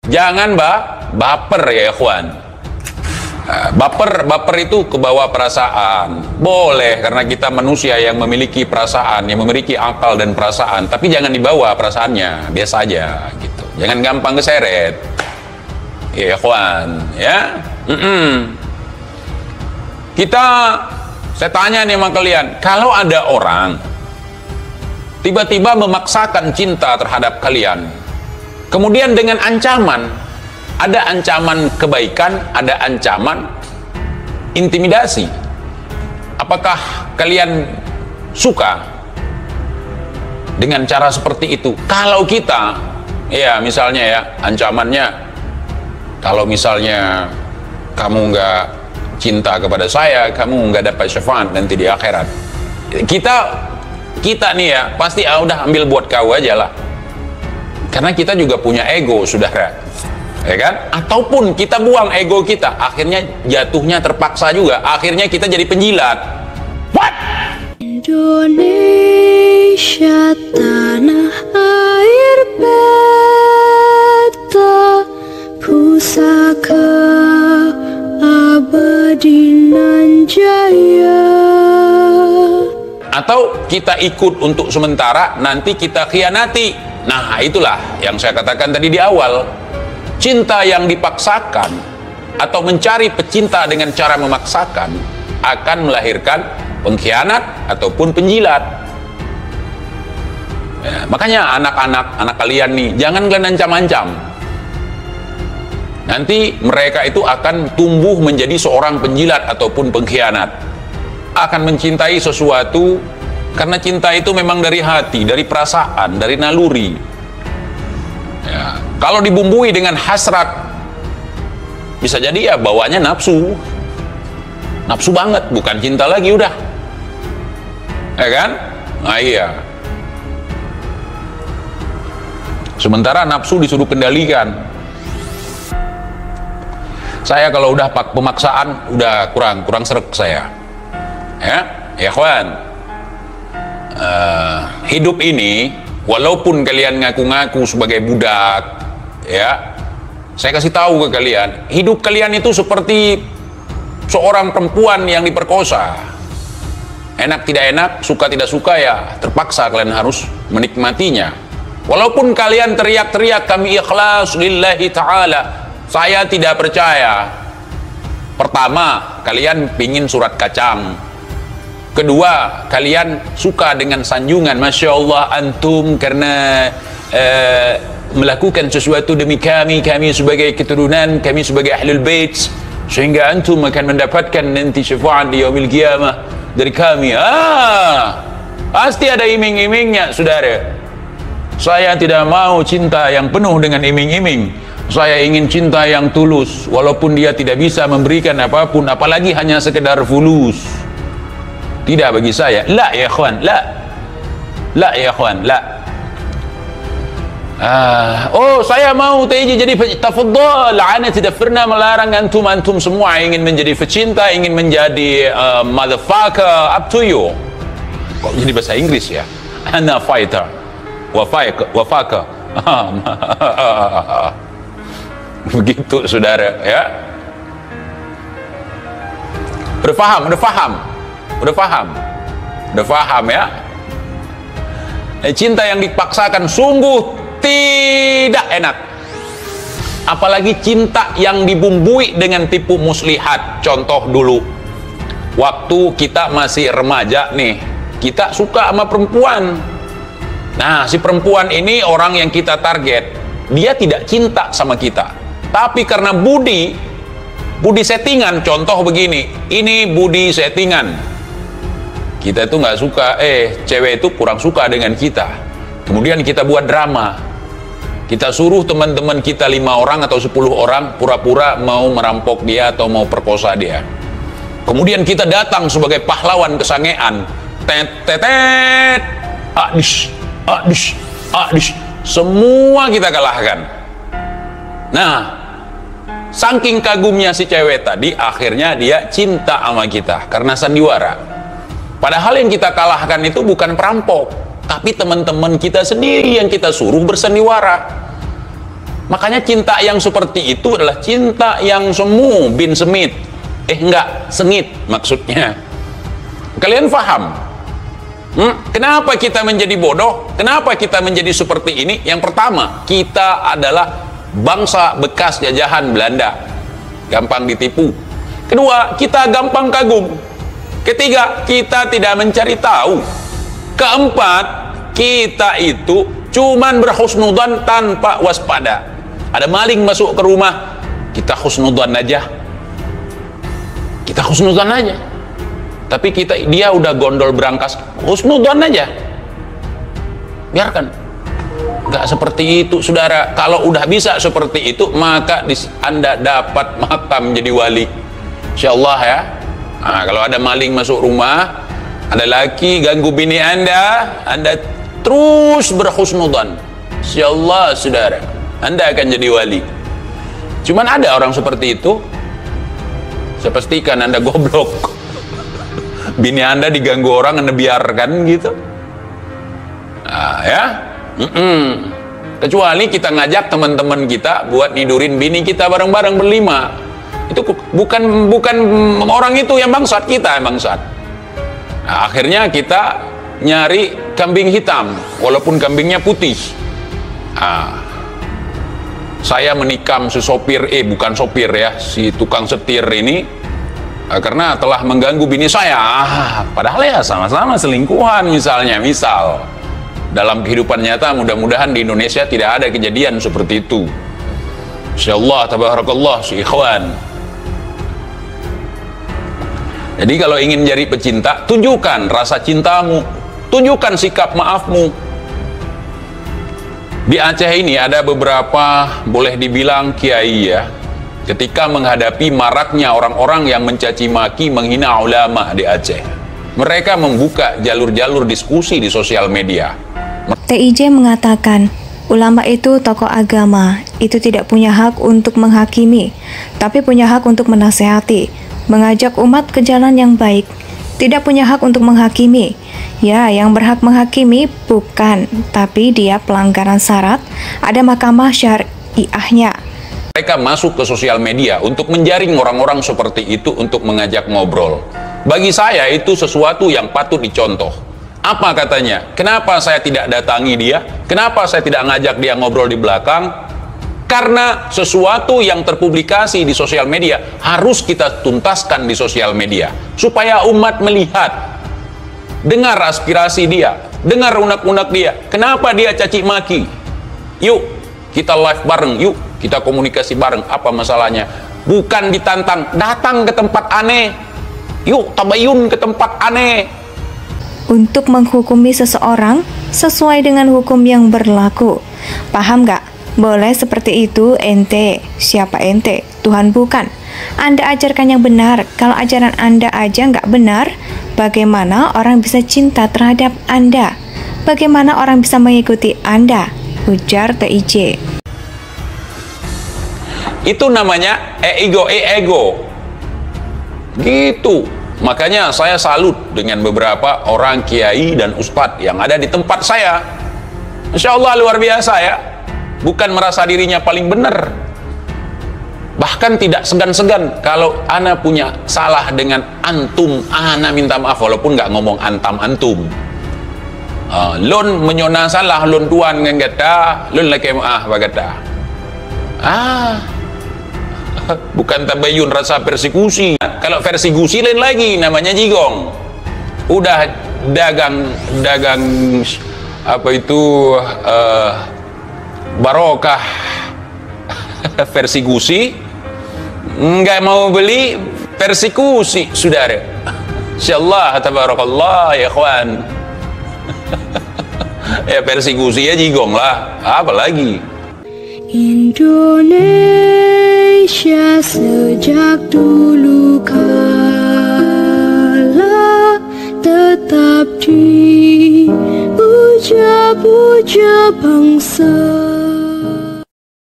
Jangan baper ya ikhwan. Baper itu kebawa perasaan boleh, karena kita manusia yang memiliki perasaan, yang memiliki akal dan perasaan, tapi jangan dibawa perasaannya, biasa aja gitu, jangan gampang keseret ya ikhwan ya. Saya tanya nih sama kalian, kalau ada orang tiba-tiba memaksakan cinta terhadap kalian, kemudian dengan ancaman, ada ancaman kebaikan, ada ancaman intimidasi, apakah kalian suka dengan cara seperti itu? Kalau kita, ya misalnya ya, ancamannya, kalau misalnya kamu nggak cinta kepada saya, kamu nggak dapat syafaat nanti di akhirat. Kita nih ya, pasti udah ambil buat kau aja lah. Karena kita juga punya ego, saudara. Ya kan? Ataupun kita buang ego kita, akhirnya jatuhnya terpaksa juga, akhirnya kita jadi penjilat. What? Indonesia tanah air beta, pusaka abadi nan jaya. Atau kita ikut untuk sementara, nanti kita khianati. Nah, itulah yang saya katakan tadi di awal. Cinta yang dipaksakan atau mencari pecinta dengan cara memaksakan akan melahirkan pengkhianat ataupun penjilat. Ya, makanya anak kalian nih, jangan kalian ancam-ancam. Nanti mereka itu akan tumbuh menjadi seorang penjilat ataupun pengkhianat. Akan mencintai sesuatu karena cinta itu memang dari hati, dari perasaan, dari naluri. Ya, kalau dibumbui dengan hasrat, bisa jadi ya bawanya nafsu banget, bukan cinta lagi udah, ya kan? Nah iya, sementara nafsu disuruh kendalikan. Saya kalau udah pemaksaan udah kurang serak saya, ya kawan. Hidup ini, walaupun kalian ngaku-ngaku sebagai budak, ya, saya kasih tahu ke kalian, hidup kalian itu seperti seorang perempuan yang diperkosa. Enak tidak enak, suka tidak suka, ya terpaksa kalian harus menikmatinya. Walaupun kalian teriak-teriak, kami ikhlas lillahi ta'ala, saya tidak percaya. Pertama, kalian pingin surat kacang. Kedua, kalian suka dengan sanjungan, Masya Allah antum karena melakukan sesuatu demi kami sebagai keturunan, kami sebagai ahlul bait, sehingga antum akan mendapatkan nanti syafaat di yaumil qiyamah dari kami. Pasti ada iming-imingnya, saudara. Saya tidak mau cinta yang penuh dengan iming-iming. Saya ingin cinta yang tulus, walaupun dia tidak bisa memberikan apapun, apalagi hanya sekedar fulus. Tidak bagi saya. La ya ikhwan, la ya ikhwan, la. Saya mau jadi tafaddal. Ana tidak pernah melarang antum semua ingin menjadi pecinta, ingin menjadi motherfucker, up to you. Kok jadi bahasa Inggris ya? Ana fighter, wafaka. Begitu saudara ya. Udah paham ya. Cinta yang dipaksakan sungguh tidak enak, apalagi cinta yang dibumbui dengan tipu muslihat. Contoh dulu, waktu kita masih remaja nih, kita suka sama perempuan. Nah, si perempuan ini orang yang kita target, dia tidak cinta sama kita, tapi karena budi settingan. Contoh begini, ini budi settingan. Kita itu nggak suka, cewek itu kurang suka dengan kita. Kemudian kita buat drama. Kita suruh teman-teman kita 5 orang atau 10 orang pura-pura mau merampok dia atau mau perkosa dia. Kemudian kita datang sebagai pahlawan kesangean. Tetet, adish, semua kita kalahkan. Nah, saking kagumnya si cewek tadi, akhirnya dia cinta sama kita karena sandiwara. Padahal yang kita kalahkan itu bukan perampok, tapi teman-teman kita sendiri yang kita suruh bersandiwara. Makanya cinta yang seperti itu adalah cinta yang semu bin semit. Enggak, sengit maksudnya. Kalian paham? Kenapa kita menjadi bodoh? Kenapa kita menjadi seperti ini? Yang pertama, kita adalah bangsa bekas jajahan Belanda, gampang ditipu. Kedua, kita gampang kagum. Ketiga, kita tidak mencari tahu. Keempat, kita itu cuman berhusnudzon tanpa waspada. Ada maling masuk ke rumah, kita husnudzon aja. Kita husnudzon aja. Tapi dia udah gondol berangkas, husnudzon aja. Biarkan. Nggak seperti itu, saudara. Kalau udah bisa seperti itu, maka Anda dapat makam jadi wali, insyaallah ya. Nah, kalau ada maling masuk rumah, ada laki ganggu bini Anda terus berhusnudzon, insyaallah saudara, Anda akan jadi wali. Cuman ada orang seperti itu, saya pastikan Anda goblok. Bini Anda diganggu orang, Anda biarkan gitu. Nah, ya. Kecuali kita ngajak teman-teman kita buat nidurin bini kita bareng-bareng berlima. Itu bukan orang itu yang bangsat, kita yang bangsat. Nah, akhirnya kita nyari kambing hitam walaupun kambingnya putih. Nah, saya menikam si sopir, bukan sopir ya, si tukang setir ini, karena telah mengganggu bini saya. Padahal ya sama-sama selingkuhan misal. Dalam kehidupan nyata mudah-mudahan di Indonesia tidak ada kejadian seperti itu. Insyaallah tabarakallah si ikhwan. Jadi kalau ingin jadi pecinta, tunjukkan rasa cintamu, tunjukkan sikap maafmu. Di Aceh ini ada beberapa, boleh dibilang kiai ya, ketika menghadapi maraknya orang-orang yang mencaci maki, menghina ulama di Aceh, mereka membuka jalur-jalur diskusi di sosial media. TIJ mengatakan, ulama itu tokoh agama, itu tidak punya hak untuk menghakimi, tapi punya hak untuk menasehati, mengajak umat ke jalan yang baik, tidak punya hak untuk menghakimi. Ya, yang berhak menghakimi bukan, tapi dia pelanggaran syarat, ada mahkamah syariahnya. Mereka masuk ke sosial media untuk menjaring orang-orang seperti itu untuk mengajak ngobrol. Bagi saya itu sesuatu yang patut dicontoh. Apa katanya? Kenapa saya tidak datangi dia? Kenapa saya tidak ngajak dia ngobrol di belakang? Karena sesuatu yang terpublikasi di sosial media harus kita tuntaskan di sosial media supaya umat melihat, dengar aspirasi dia, dengar unek-unek dia. Kenapa dia caci maki? Yuk kita live bareng, yuk kita komunikasi bareng. Apa masalahnya? Bukan ditantang, datang ke tempat aneh. Yuk tabayun ke tempat aneh. Untuk menghukumi seseorang sesuai dengan hukum yang berlaku. Paham gak? Boleh seperti itu ente. Siapa ente? Tuhan bukan. Anda ajarkan yang benar. Kalau ajaran Anda aja nggak benar, bagaimana orang bisa cinta terhadap Anda? Bagaimana orang bisa mengikuti Anda? Ujar TIJ. Itu namanya ego. Gitu. Makanya saya salut dengan beberapa orang kiai dan ustadz yang ada di tempat saya. Insya Allah luar biasa ya. Bukan merasa dirinya paling benar. Bahkan tidak segan-segan kalau ana punya salah dengan antum, ana minta maaf walaupun nggak ngomong antum. Lon menyona salah, lon tuan ngengeta, lon laki maaf bagata. Bukan tabayun rasa persekusi. Kalau persekusi lain lagi, namanya jigong. Udah dagang apa itu barokah persekusi, nggak mau beli persekusi, saudara. Insyaallah tabarakallah ya ikhwan. Ya persekusi ya jigong lah, apa lagi? Indonesia sejak dulu kala tetap dipuja-puja bangsa.